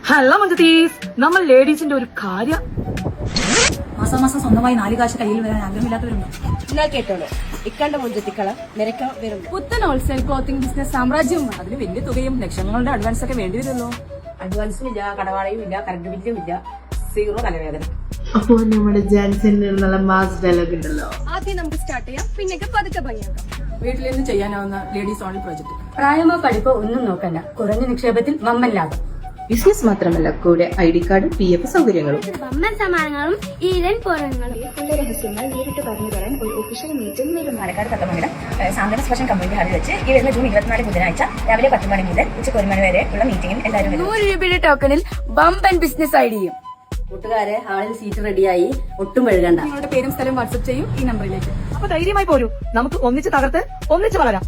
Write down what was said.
Hello മഞ്ജുതീസ്, നമ്മൾ ലേഡീസിന്റെ ഒരു കാര്യം മാസം സ്വന്തമായി 4 കാശ് കയ്യിൽ വരാൻ ആഗ്രഹമില്ലാത്തവരുണ്ടോ? എന്നാൽ കേട്ടോളൂ, ഇക്കണ്ട മുഞ്ചത്തിക്കള നിരക്ക വരുന്നു. പുത്തൻ ഹോൾസെയിൽ ക്ലോത്തിംഗ് ബിസിനസ് സാമ്രാജ്യം. അതിന് വലിയ തുകയും ലക്ഷങ്ങളുടെ അഡ്വാൻസ് ഒക്കെ വേണ്ടി വരുമല്ലോ. അഡ്വാൻസും ഇല്ല, കടവാളയും ഇല്ല, കറണ്ട് ബില്ലും ഇല്ല, സീറോ തലവേദന. അപ്പോ നമ്മുടെ ജാൻസണിൽ നിന്നുള്ള മാസ് ഡയലോഗ് ഉണ്ടല്ലോ. ആദ്യം നമുക്ക് സ്റ്റാർട്ട് ചെയ്യാം, പിന്നെ പതുക്കെ ഭംഗിയാക്കാം. വീട്ടിൽ നിന്ന് ചെയ്യാനാവുന്ന ലേഡീസ് ഓൺലി പ്രോജക്ട്. പ്രായമോ പഠിപ്പോ ഒന്നും നോക്കണ്ട, കുറഞ്ഞ നിക്ഷേപത്തിൽ വമ്പൻ ലാഭം. ബിസിനസ് മാത്രമല്ല, കൂടെ ID കാർഡും PF സൗകര്യങ്ങളും. വമ്പൻ സമ്മാനങ്ങളും ഈരൻ പുറങ്ങളും രഹസ്യങ്ങൾ നേരിട്ട് പറഞ്ഞു തരാൻ ഒരു ഒഫീഷ്യൽ മീറ്റിംഗ് വരുന്നു. പാലക്കാട് തത്തമംഗലം സാന്ത്വന സ്പെഷ്യൽ കമ്മ്യൂണിറ്റി ഹാളിൽ വെച്ച് ഈ വരുന്ന ജൂൺ 24 ബുധനാഴ്ച രാവിലെ 10 മണി മുതൽ ഉച്ചയ്ക്ക് 1 മണി വരെ ഉള്ള മീറ്റിംഗിൽ എല്ലാവരും 100 രൂപയുടെ ടോക്കണിൽ വമ്പൻ ബിസിനസ് ഐഡിയയും. കൂട്ടുകാരെ, ഹാളിൽ സീറ്റ് റെഡിയായി, ഒട്ടും എഴുകണ്ട. നിങ്ങളുടെ പേരും സ്ഥലം വാട്സ്ആപ്പ് ചെയ്യും ഈ നമ്പറിലേക്ക്. അപ്പൊ ധൈര്യമായി പോരൂ, നമുക്ക് ഒന്നിച്ച് തകർത്ത് ഒന്നിച്ച് വളരാം.